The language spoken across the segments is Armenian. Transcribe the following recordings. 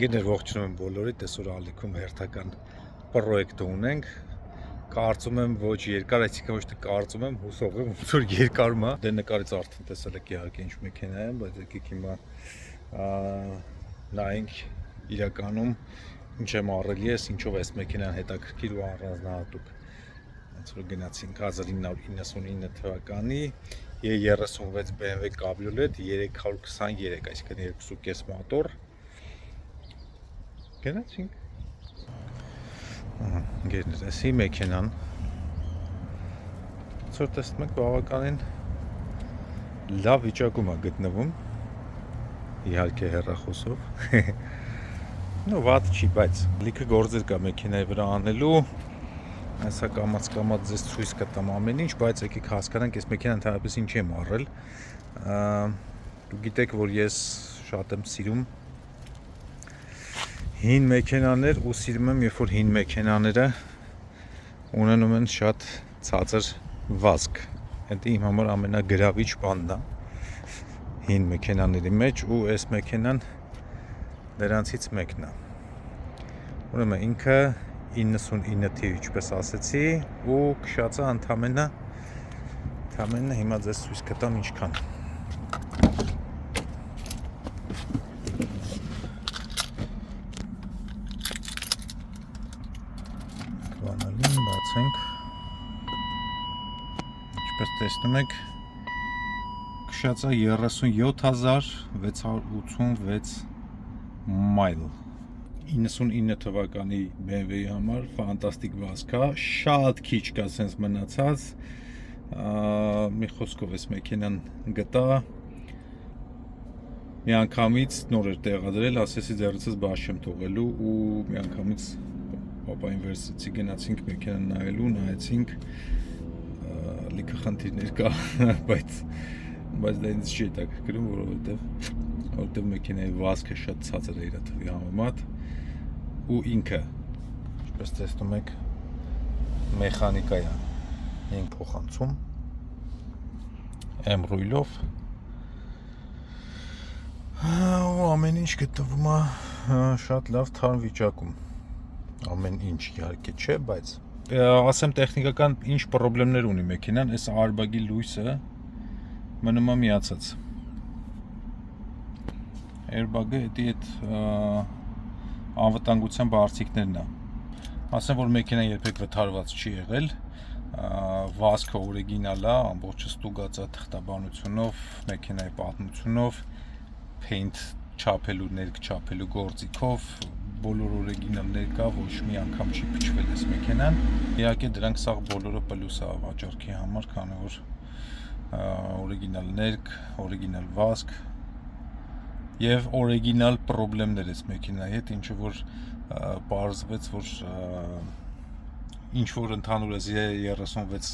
Գիտեր ողջունում եմ բոլորիդ, այսօր ալիքում հերթական պրոյեկտ ունենք։ Կարծում եմ ոչ երկար, այսինքն ոչ թե կարծում եմ, հուսով եմ, ոնց որ երկարում է։ Դե նկարից արդեն տեսել եք իհարկե ինչ մեքենա է, բայց եկեք հիմա նայենք իրականում ինչ եմ առելի է, ինչով այս մեքենան հետաքրքիր ու առանձնահատուկ։ Ոնց որ գնացինք 1999 թվականի E36 BMW Cabriolet 323, այսինքն 2.5 մոտոր։ Գնացինք։ Գերներ, էսի մեքենան ոնց որ տեսնում եք բավականին լավ վիճակում է գտնվում, իհարկե հեռախոսով։ Նո վատ չի, բայց լիքը գործեր կա մեքենայի վրա անելու, այսա կամաց ձեզ ցույց կտամ ամեն ինչ, բայց եկեք հասկանանք այս մեքենան ընդհանրապես ինչ եմ առել։ Դուք գիտեք, որ ես շատ եմ սիրում հին մեքենաներ ու սիրում եմ, երբ որ հին մեքենաները ունենում են շատ ցածր վազք։ Դա իմ համար ամենագրավիչ բանն է հին մեքենաների մեջ ու այս մեքենան դրանցից մեկն է։ Ուրեմն ինքը 99 թիվ, ինչպես ասեցի, ու քշածը ընդամենը հիմա ձեզ ցույց կտամ ինչքան։ Բացենք, ինչպես տեսնում եք, քշածը 37686 մայլ, 99 թվականի BMW-ի համար ֆանտաստիկ վազք է, շատ քիչ կա սենց մնացած, մի խոսքով այս մեքենան գտա, միանգամից նոր էր տեղադրել, ասեցի ձեռիցս բաց չեմ թողելու ու միանգամից Պապային վերցրեցի, գնացինք մեքենան նայելու, նայեցինք, լիքը խնդիրներ կա, բայց դա ինձ չի հետաքրքրում, որովհետև մեքենայի վազքը շատ ցածր է իր թվի համեմատ ու ինքը, ինչպես տեսնում եք, մեխանիկա է, ինք փոխանցում, M-ռույլով ու ամեն ինչ գտնվում է շատ լավ թարմ վիճակում։ Ամեն ինչ իհարկե չէ, բայց ասեմ տեխնիկական ինչ պրոբլեմներ ունի մեքենան, այս airbag-ի լույսը մնում է միացած։ Airbag-ը դա այդ անվտանգության բարձիկներն է։ Ասեմ, որ մեքենան երբեք վթարված չի եղել, վազքը օրիգինալ է, ամբողջը ստուգած է թղթաբանությունով, մեքենայի պատմությունով, paint չափելու, ներք չափելու գործիքով, բոլոր օրիգինալներ կա, ոչ մի անգամ չի փչվել այս մեքենան։ Իհարկե դրանք սաղ բոլորը պլյուս է վաճառքի համար, քանի որ օրիգինալ ներք, օրիգինալ վազք եւ օրիգինալ պրոբլեմներ այս մեքենայի հետ, ինչը որ պարզվեց, որ ինչ որ ընդհանուր այս 36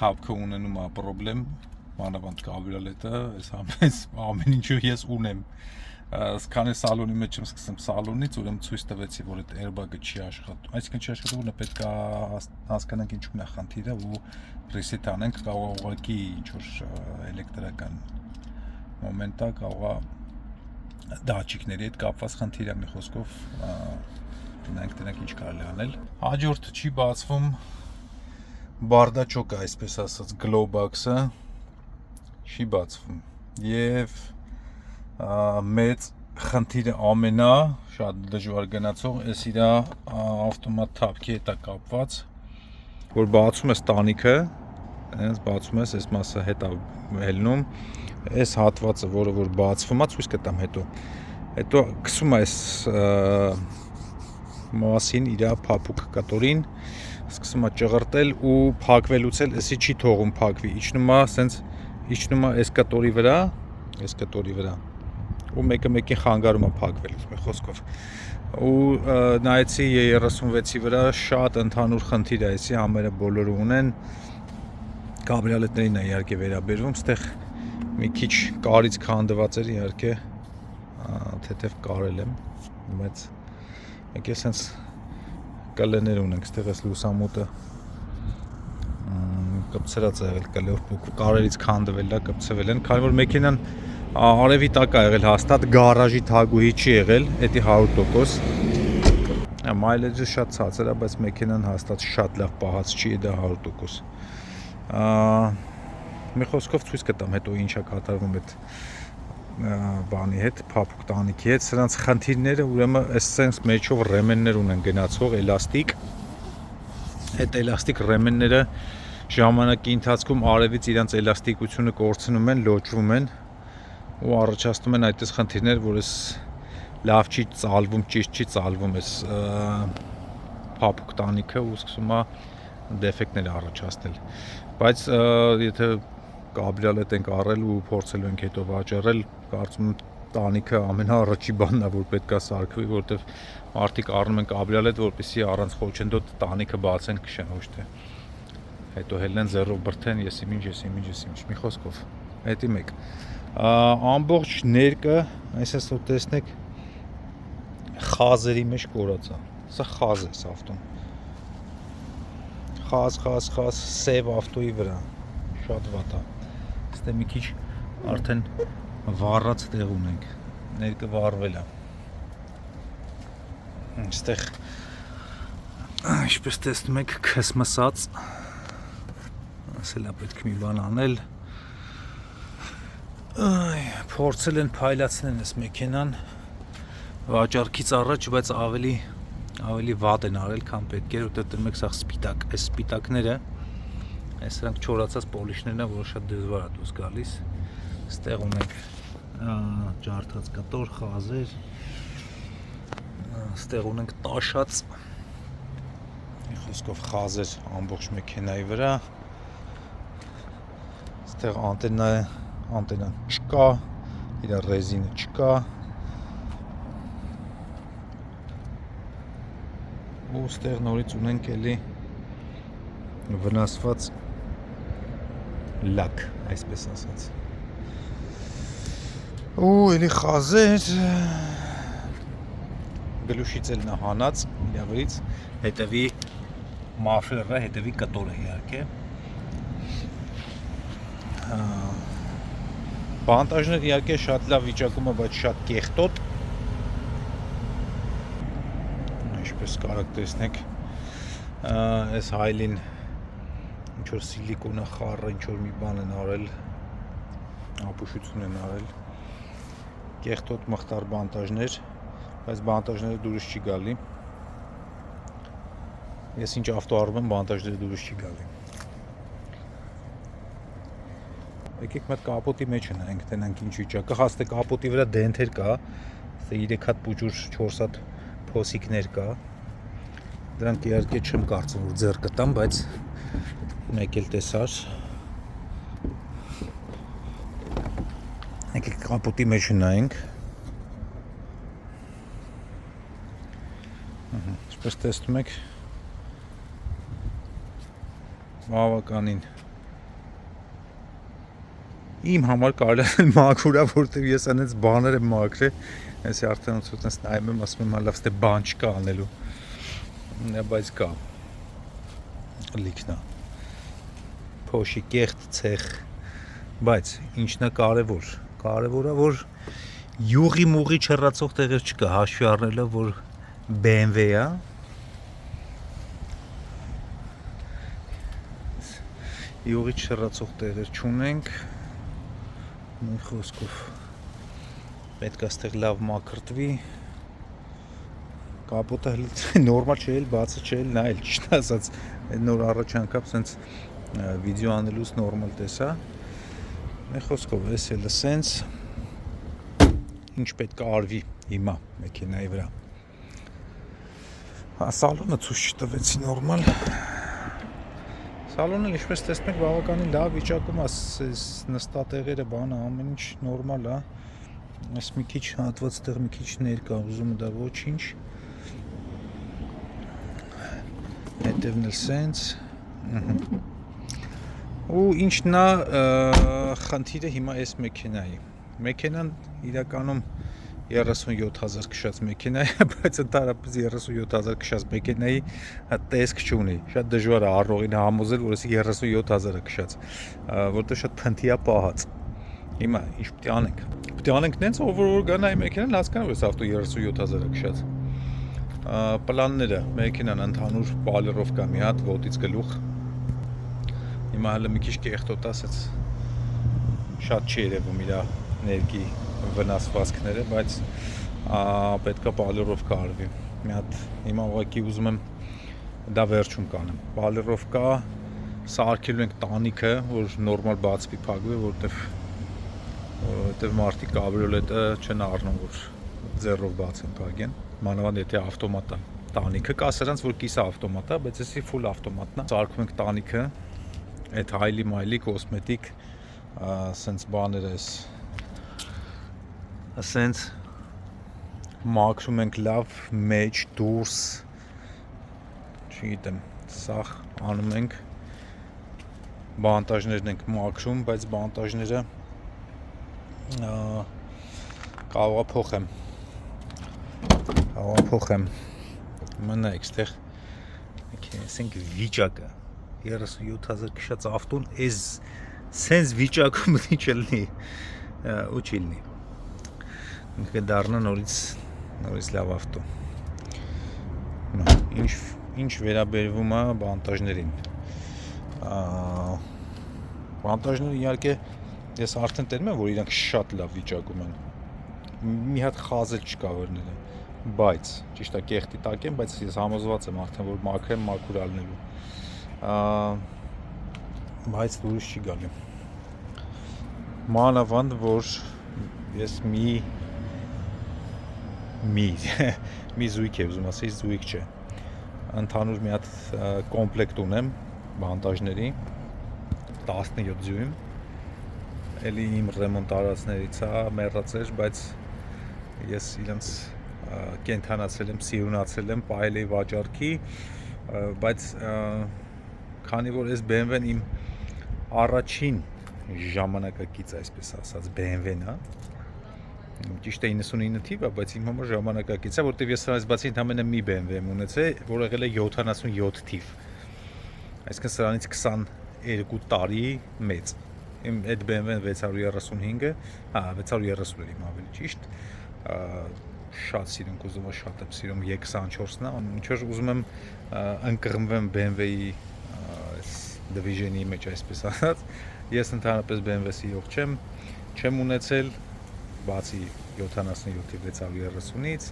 թափքը ունենում է պրոբլեմ, մանավանդ Cabriolet-ը, այս ամեն ինչը ես ունեմ։ Քանի սալոնի մեջ եմ սկսեմ սալոնից, ուրեմն ցույց տվեցի, որ այդ airbag-ը չի աշխատում։ Այսինքն չի աշխատում, որ պետք է հասկանանք ինչու՞մն է խնդիրը ու reset անենք, կարող է ուղղակի ինչ որ էլեկտրական մոմենտ է, կարող է դատչիկների հետ կապված խնդիր է, մի խոսքով նայենք դրանք ինչ կարելի անել։ Հաջորդը չի բացվում, բարդաչոկը, այսպես ասած, գլոբաքսը չի բացվում եւ մեծ խնդիրը ամենա շատ դժվար գնացող էս իր ավտոմատ թափքի հետ է կապված, որ բացում ես տանիքը, այնպես բացում ես, այս մասը հետ է ելնում, այս հատվածը, որը որ բացվում է, ցույց կտամ հետո գցում է այս մասին իր փափուկ կտորին, սկսում է ճղրտել ու փակվելուց էլ էսի չի թողում փակվի, իջնում է այս կտորի վրա, ու մեկը խանգարում է փակվելուց, մի խոսքով։ Ու նայեցի E36-ի վրա շատ ընդհանուր խնդիր է, այսի համերը բոլորը ունեն, Cabriolet-ներին է իհարկե վերաբերվում, ստեղ մի քիչ կարից քանդված էր, իհարկե թեթև կարել եմ, բայց եկե սենց կլեներ ունենք, ստեղ այս լուսամուտը կպցրած է եղել կլեով, կարերից քանդվել է, կպցվել են, քանի որ մեքենան Արևի տակ է եղել հաստատ, գարաժի թագուհի չի եղել, դա 100%։ Մայլեջը շատ ցածր է, բայց մեքենան հաստատ շատ լավ պահած չի, դա 100%։ Մի խոսքով ցույց կտամ հետո ինչ է կատարվում այդ բանի հետ, փափուկ տանիքի հետ։ Սրանց խնդիրները ուրեմն այս sense մեջով ռեմեններ ունեն գնացող էլաստիկ։ Այդ էլաստիկ ռեմենները ժամանակի ընթացքում արևից իրանց էլաստիկությունը կորցնում են, լոճվում են ու առաջացնում են այդպես խնդիրներ, որ այս լավ չի ծալվում, ճիշտ չի ծալվում այս փափուկ տանիքը ու սկսում է դեֆեկտներ առաջացնել։ Բայց եթե կաբրիոլետ ենք առել ու փորձելու ենք հետո վաճառել, կարծում եմ տանիքը ամենաառաջի բանն է, որ պետք է սարքվի, որովհետև մարդիկ առնում են կաբրիոլետ, որպեսզի առանց խոչընդոտ տանիքը բացեն, քշեն, ոչ թե հետո հելնեն զերով բրթեն, ես ինչ, մի խոսքով։ Հետի մեկ։ Ամբողջ ներկը, այսպես որ տեսնեք, խազերի մեջ կորած է։ Սա խազ է ավտոն։ Խազ, սև ավտոյի վրա։ Շատ վատ է։ Ստե մի քիչ արդեն վառած տեղ ունենք։ Ներկը վառվել է։ Այստեղ ինչպես տեսնում եք, քսմսած։ Ասել է պետք մի բան անել։ Փորձել են փայլացնել այս մեքենան վաճառքից առաջ, բայց ավելի վատ են արել, քան պետք էր, որտեղ դեռ մեկ սա սպիտակ, այս սպիտակները, այս սրանք չորացած պոլիշներն են, որը շատ դժվար է դուրս գալիս։ Այստեղ ունենք ջարդած կտոր խազեր, այստեղ ունենք տաշած, մի խոսքով խազեր ամբողջ մեքենայի վրա, այստեղ անտենան չկա, իր ռեզինը չկա, ու այստեղ նորից ունենք էլի վնասված լակ, այսպես ասած։ Ու էլի խազեր, գլուշից էլ նահանած, իրավրից, հետևի մաֆլերը, հետևի կտորը իհարկե։ Բանտաժներ իհարկե շատ լավ վիճակում է, բայց շատ կեղտոտ։ Ինչպես կարաք տեսնեք, այս հայլին ինչ-որ սիլիկոնը խառը, ինչ-որ մի բան են արել, ապուշություն են արել, կեղտոտ մխտար բանտաժներ, բայց բանտաժները դուրս չի գալի։ Ես ինչ ավտո առում եմ, բանտաժները դուրս չի գալի։ Եկեք մեկ կապոտի մեջ նայենք, տենանք ինչ վիճակը, հաստե կապոտի վրա դենթեր կա, 3 հատ պուջուր, 4 հատ փոսիկներ կա։ Դրանք իհարկե չեմ կարծում, որ ձեռ կտամ, բայց մեկ էլ տեսար։ Եկեք կապոտի մեջ նայենք։ Ինչպես տեսնում եք, բավականին իմ համար կարելի է մաքուր է, որտեղ ես այնպես բաներ եմ մաքրել, այսի արդեն ոնց նայում եմ, ասում եմ, լավ, ստե բան չկա անելու, բայց կա, լիքն է, փոշի կեղտ ցեխ, բայց ինչն է կարևորը, որ յուղի մուղի չռացող տեղեր չկա, հաշվի առնելով, որ BMW է, յուղի չռացող տեղեր չունենք, մի խոսքով պետք է այստեղ լավ մաքրտվի, կապոտը նորմալ չէ, բացը չէ, նայել, ճիշտ ասած, այդ նոր առաջ անգամ սենց վիդեո անելուց նորմալ տեսա, մի խոսքով, ես էլ սենց, ինչ պետք է արվի հիմա մեքենայի վրա, սալոնը ցույց չտվեցի նորմալ, սալոնը ինչպես տեսնում եք բավականին լավ վիճակում է, նստատեղերը, բանը, ամեն ինչ նորմալ է, այս մի քիչ հատված տեղ մի քիչ ներկա, ուզում է դա ոչինչ, հետևն էլ սենց, ու ինչն է խնդիրը հիմա այս մեքենայի, մեքենան իրականում 37,000 քշած մեքենա է, բայց ընդհանրապես 37,000 քշած մեքենայի տեսք չունի։ Շատ դժվար է առողին համոզել, որ էսի 37,000-ը քշած, որտեղ շատ փնթի է պահած։ Հիմա ինչ պետք է անենք։ Պետք է անենք նենց որ գնայի մեքենան հասկանա որ ավտո 37000-ը քշած։ Պլանները մեքենան ընդհանուր պալերովկա մի հատ ոտից գլուխ։ Հիմա հələ մի քիչ կեղտոտ ասած շատ չի երևում իր ներքի վնասվածքները, բայց պետքա պալերովկա արվի։ Մի հատ հիմա ուղղակի ուզում եմ դա վերջում կանեմ։ Պալերովկա սարքելու ենք տանիքը, որ նորմալ բացվի փակվի, որտեվ մարդիկ կաբրիոլետը չեն առնում, որ ձեռով բաց են փակեն։ Մանավանդ եթե ավտոմատ է տանիքը, կա սրանց որ կիսա ավտոմատ է, բայց էսի ֆուլ ավտոմատն է։ Սարքում ենք տանիքը, այդ հայլի մայլի կոսմետիկ սենց բաներ էս ասենց մաքրում ենք լավ մեջ դուրս չգիտեմ սա անում ենք բանտաժներն ենք մաքրում բայց բանտաժները կարող է փոխեմ մնա այստեղ ասենք վիճակը 37000 քշած ավտոն էս սենց վիճակում դի չլինի ու չի լինի կդառնա նորից լավ ավտո ինչ վերաբերվում է բանտաժներին բանտաժները իհարկե ես արդեն տենում եմ որ իրանք շատ լավ վիճակում են մի հատ խազել չկա որները բայց ճիշտ է կեղտի տակ եմ բայց ես համոզված եմ արդեն որ մաքրեմ մաքուր ալնելու բայց դուրս չի գալի մանավանդ որ ես մի զույգ է ուզում ասել զույգ չէ ընդհանուր մի հատ կոմպլեկտ ունեմ բանտաժների 17 ձյուն էլի իմ ռեմոնտ արածներից է մեռածեր բայց ես իրենց կենթանացել եմ սիրունացել եմ պայել էի վաճառքի բայց քանի որ այս BMW-ն իմ առաջին ժամանակակից այսպես ասած BMW-ն է ճիշտ է 99 թիվը, բայց իմ համար ժամանակակից է, որտեղ ես սրանից բացի ընդամենը մի BMW եմ ունեցել, որ եղել է 77 թիվ։ Այսինքն սրանից 22 տարի մեծ։ Իմ այդ BMW-ն 635-ը, 630 էր իմ ավելի ճիշտ։ Շատ սիրում կուզում եմ, շատ եմ սիրում E24-ն է, ինչ որ ուզում եմ ընկղմվեմ BMW-ի division-ի մեջ այսպես ասած։ Ես ընդհանրապես BMW սիրող չեմ ունեցել բացի 77-ի 630-ից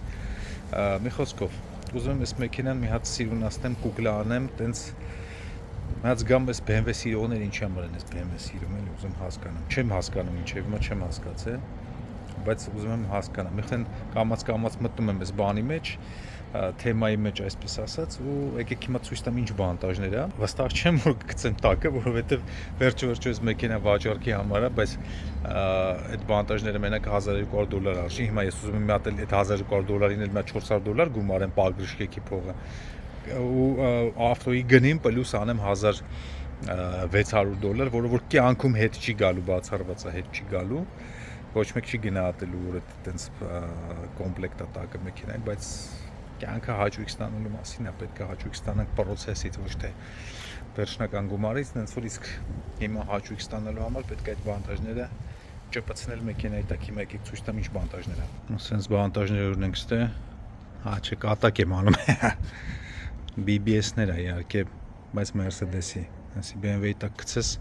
մի խոսքով ուզում եմ այս մեքենան մի հատ սիրունացնեմ, կուկլա անեմ, տենց մի հատ զգամ այս BMW սիրողները ինչի համար են այս BMW սիրում են, ուզում հասկանամ։ Չեմ հասկանում ինչև, հիմա չեմ հասկացել, բայց ուզում եմ հասկանամ։ Միայն կամաց մտնում եմ այս բանի մեջ, թեմայի մեջ այսպես ասած, ու եկեք հիմա ցույց տամ ինչ բանտաժներ է։ Վստահ չեմ որ կգցեմ տակը, որովհետև վերջը այս մեքենա վաճառքի համար է, բայց այդ բանտաժները մենակ $1200 արժի։ Հիմա ես ուզում եմ մի հատ այդ $1200-ին էլ մի $400 գումարեմ պագրիշկեքի փողը։ Ու ավտոյի գնին պլյուս անեմ $1600, որը որ կյանքում հետ չի գալու, բացառված է հետ չի գալու։ Ոչ մեկ չի գնահատելու որ այդտենց կոմպլեկտ է տակը մեքենայի, բայց կյանքը հաճույք ստանալու մասին է, պետք է հաճույք ստանանք process-ից, ոչ թե վերջնական գումարից, նենց որ իսկ հիմա հաճույք ստանալու համար պետք է այդ բանտաժները ճպցնել մեքենայի տակ, հիմա եկեք ցույց տամ ինչ բանտաժներ է։ Ասենց բանտաժներ ունենք ստե, չէ, կատակ եմ անում։ BBS-ներ է իհարկե, բայց Mercedes-ի, ասի BMW-ի տակ գցես,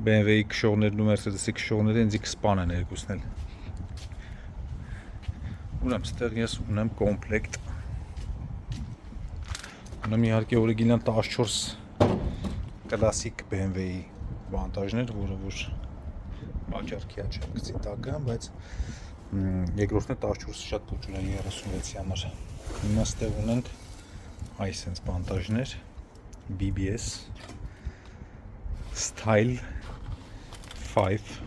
BMW-ի քշողներն ու Mercedes-ի քշողները ինձ կսպան են երկուսն էլ։ Ուրեմն ստեղ ես ունեմ կոմպլեկտ։ Ունեմ իհարկե օրիգինալ 14 կլասիկ BMW-ի բանտաժներ, որը որ վաճառքի է չեմ գցի տակը, բայց երկրորդն է 14-ը շատ փոքր է 36-ի համար։ Հիմա ստեղ ունենք այսպես բանտաժներ BBS Style 5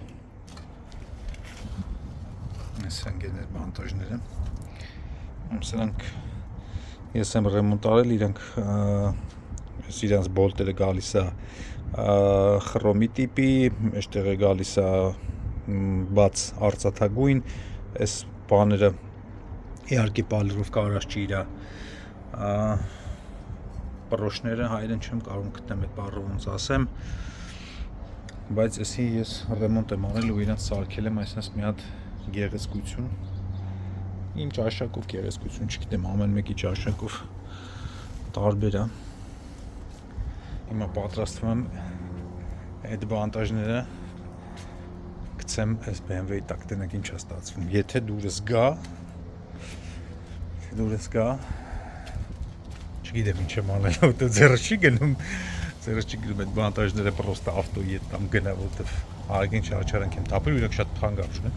Սրանք բանտաժները սրանք ես եմ ռեմոնտ արել իրանք իրանց բոլտերը գալիս է խրոմի տիպի այստեղ է գալիս է բաց արծաթագույն այս բաները իհարկե պալերով կարած չի իրա պրոշները հայերեն չեմ կարող գտնեմ այդ բառը ոնց ասեմ բայց էսի ես ռեմոնտ եմ արել ու իրանց սարքել եմ այսպես մի հատ գեղեցկություն։ Իմ ճաշակով գեղեցկություն, չգիտեմ, ամեն մեկի ճաշակով տարբեր է։ Հիմա պատրաստվում եմ այդ բանտաժները գցեմ այս BMW-ի տակ, տենակ ինչ է ստացվում։ Եթե դուրս գա, չգիտեմ ինչ եմ անել, որտեղ ձեռը չի գնում այդ բանտաժները պրոստը ավտոյի հետ կամ գնա, որտեղ արգեն չարչարանք եմ տապել, իրանք շատ թանկարժ են,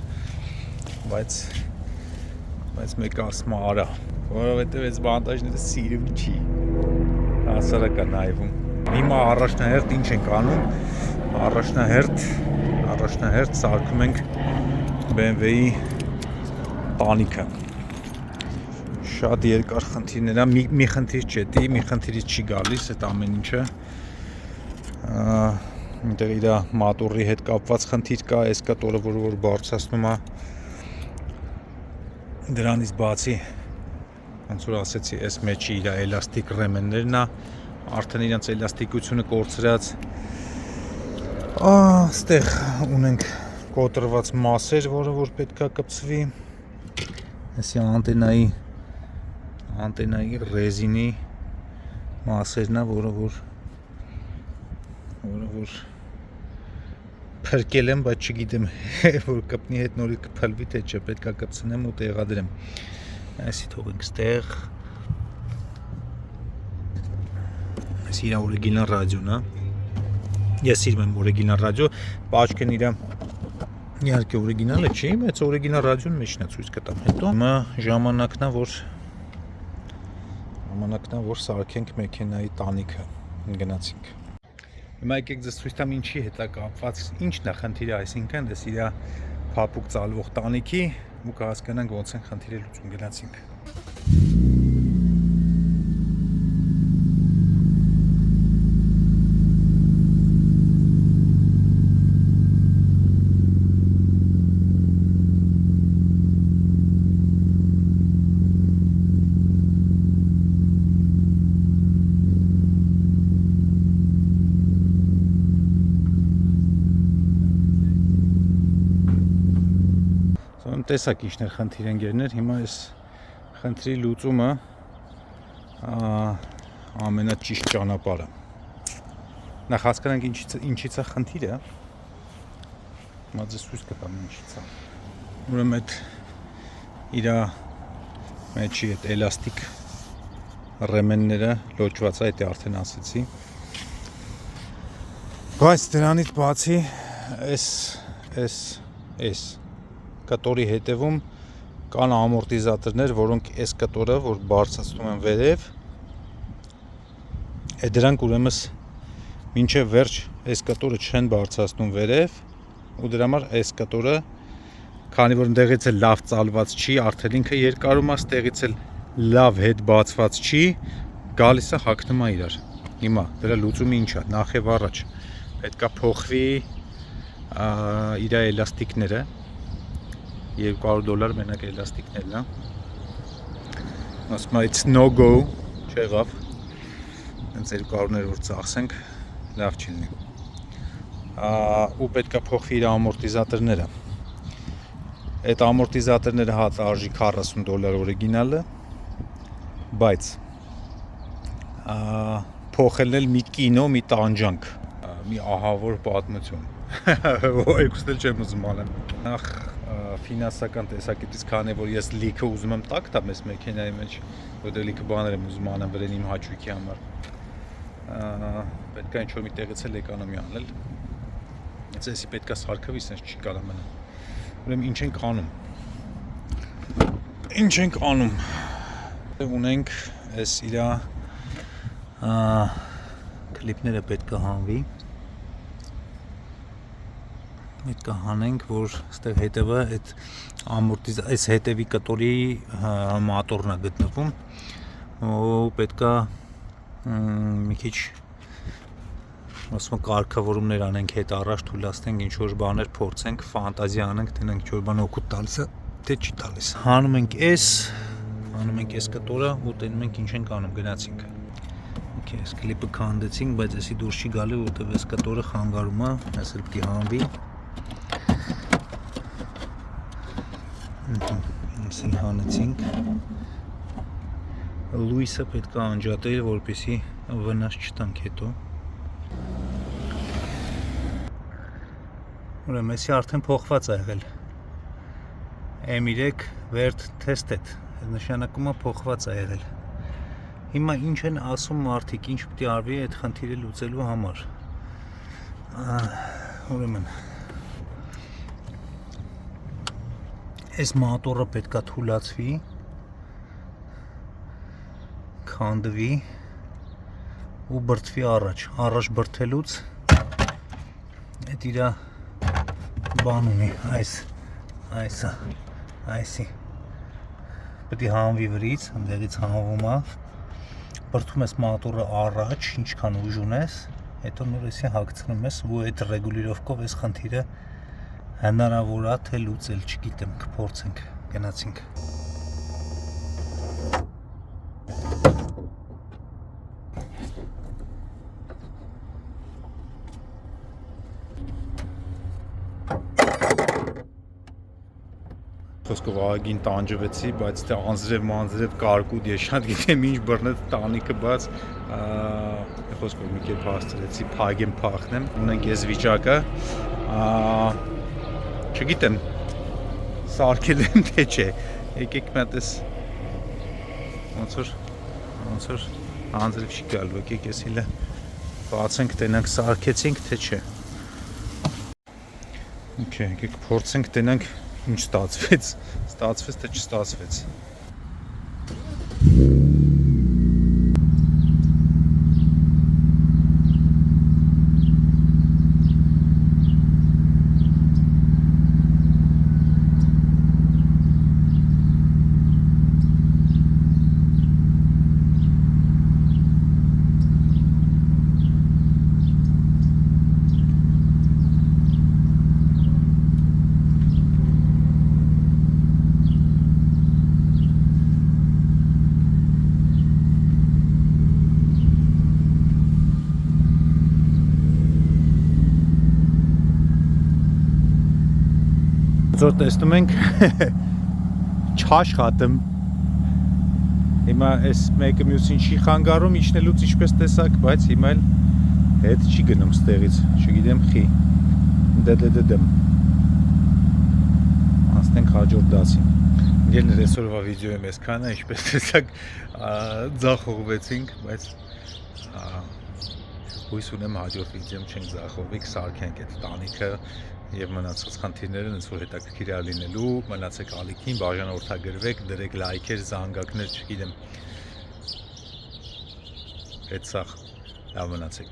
բայց մեկը ասում է արա, որովհետև այս բանտաժները սիրուն չի, հասարակ է նայվում։ Հիմա առաջնահերթ ինչ ենք անում, առաջնահերթ սարքում ենք BMW-ի տանիքը։ Շատ երկար խնդիրներ է, մի խնդիր չետի, մի խնդիրից չի գալիս այդ ամեն ինչը։ Այնտեղ իր մատորի հետ կապված խնդիր կա, էսկատորը, որ բարձրացնում է։ Դրանից բացի, ոնց որ ասեցի, այս մեջի իր էլաստիկ ռեմեններն է, արդեն իրանց էլաստիկությունը կորցրած։ Այստեղ ունենք կոտրված մասեր, որը որ պետքա կպցվի։ Այսի անտենայի ռեզինի մասերն է, որը որ փրկել եմ, բայց չգիտեմ, որ կպնի հետ նորից կփլվի, թե չէ, պետքա կպցնեմ ու տեղադրեմ։ Այսի թողենք ստեղ։ Այս իր օրիգինալ ռադիոն է։ Ես սիրում եմ օրիգինալ ռադիո, պաճկեն իր իհարկե օրիգինալը չի, բայց օրիգինալ ռադիոն մեջն է ցույց կտամ հետո։ Հիմա ժամանակն է, որ սարքենք մեքենայի տանիքը, գնացինք։ Հիմա եկեք ձեզ ցույց տամ ինչի հետ է կապված, ինչն է խնդիրը, այսինքն դες իր փափուկ ծալվող տանիքի ու կհասկանանք ոնց են խնդիրը լուծում, գնացինք։ Տեսակ ինչներ խնդիր ընկերներ, հիմա այս խնդրի լուծումը ամենաճիշտ ճանապարհը։ Նախ հասկանանք ինչից է խնդիրը։ Հիմա ձեզ ցույց կտամ ինչից է։ Ուրեմն այդ իր մեջի այդ էլաստիկ ռեմենները լոճված է, դա արդեն ասեցի։ Բայց դրանից բացի այս կտորի հետևում կան ամորտիզատորներ, որոնք այս կտորը, որ բարձրացնում են վերև, դրանք ուրեմն մինչև վերջ այս կտորը չեն բարձրացնում վերև, ու դրա համար այս կտորը, քանի որ ընդեղից էլ լավ ծալված չի, արդեն ինքը երկարում է, ստեղից էլ լավ հետ բացված չի, գալիս է հագնում է իրար։ Հիմա դրա լուծումը ինչ է, նախ եւ առաջ պետքա փոխվի իր էլաստիկները, $200 մենակ էլաստիկներն է։ Ասում է it's no go, չեղավ։ Հենց 200-ներ որ ծախսենք, լավ չի լինի։ Ու պետքա փոխվի իր ամորտիզատորները։ Այդ ամորտիզատորները հատը արժի $40 օրիգինալը, բայց փոխելն էլ մի կինո, մի տանջանք, մի ահավոր պատմություն։ Երկուսն էլ չեմ ուզում անեմ։ Նախ ֆինանսական տեսակետից, քանի որ ես լիքը ուզում եմ տակ տամ այս մեքենայի մեջ, որտեղ լիքը բաներ եմ ուզում անեմ վրան իմ հաճույքի համար։ Պետք է ինչ-որ մի տեղից էլ էկոնոմիա անել։ Հենց էսի պետք է սարքվի, sense չի կարա մնա։ Ուրեմն ինչ ենք անում։ Ունենք այս իր կլիպները պետք է հանվի։ Պետք է հանենք, որ այստեղ հետևը այդ այս հետևի կտորի մատորն է գտնվում, ու պետք է մի քիչ ասում կարգավորումներ անենք հետ առաջ, թույլատնենք ինչ-որ բաներ փորձենք, ֆանտազիա անենք, տենանք ինչ-որ բան օգուտ տալիս է, թե չի տալիս։ Հանում ենք այս կտորը ու տենում ենք ինչ ենք անում, գնացինք։ Okay, այս կլիպը քանդեցինք, բայց էսի դուրս չի գալի, որովհետև այս կտորը խանգարում է, այս էլ պիտի հանվի։ Էսի հանեցինք։ Լույսը պետք է անջատել, որպեսզի վնաս չտանք հետո։ Ուրեմն էսի արդեն փոխված է եղել։ M3 Vert Tested, նշանակում է փոխված է եղել։ Հիմա ինչ են ասում մարդիկ, ինչ պետք է արվի այդ խնդիրը լուծելու համար։ Ուրեմն այս մոտորը պետք է թուլացվի, քանդվի ու բրդվի առաջ բրդելուց այդ իր բան ունի, այսի պետք է հանվի վրից, ընդեղից հանվում է, բրդում ես մոտորը առաջ, ինչքան ուժ ունես, հետո նոր էսի հագցնում ես ու այդ ռեգուլիրովկով այս խնդիրը հնարավոր է թե լուծել, չգիտեմ, կփորձենք, գնացինք։ Խոսքով աղագին տանջվեցի, բայց թե անձրև կարկուտ ես շատ գիտեմ ինչ բռնեց տանիքը բաց, խոսքով մի կերպ հասցրեցի փագեմ փախնեմ, ունենք ես վիճակը, չգիտեմ, սարքել եմ թե չէ, եկեք մի հատ էս ոնց որ անձրև չի գալու, եկեք ես իլը բացենք, տենանք սարքեցինք թե չէ։ Okay, եկեք փորձենք տենանք ինչ ստացվեց թե չստացվեց։ Ձոր տեսնում ենք չաշխատում, հիմա այս մեկը մյուսին չի խանգարում իջնելուց ինչպես տեսակ, բայց հիմա էլ հետ չի գնում ստեղից, չգիտեմ խի, դեմ, անցնենք հաջորդ դասին։ Գելներ այսօրվա վիդեոյը մեզ քանը, ինչպես տեսակ ձախողվեցինք, բայց հույս ունեմ հաջորդ վիդեոյում չենք ձախողվի, կսարքենք այդ տանիքը և մնացած խնդիրները ոնց որ հետաքրքիր է լինելու, մնացեք ալիքին, բաժանորդագրվեք, դրեք լայքեր, զանգակներ, չգիտեմ, այդ սաղ լավ մնացեք։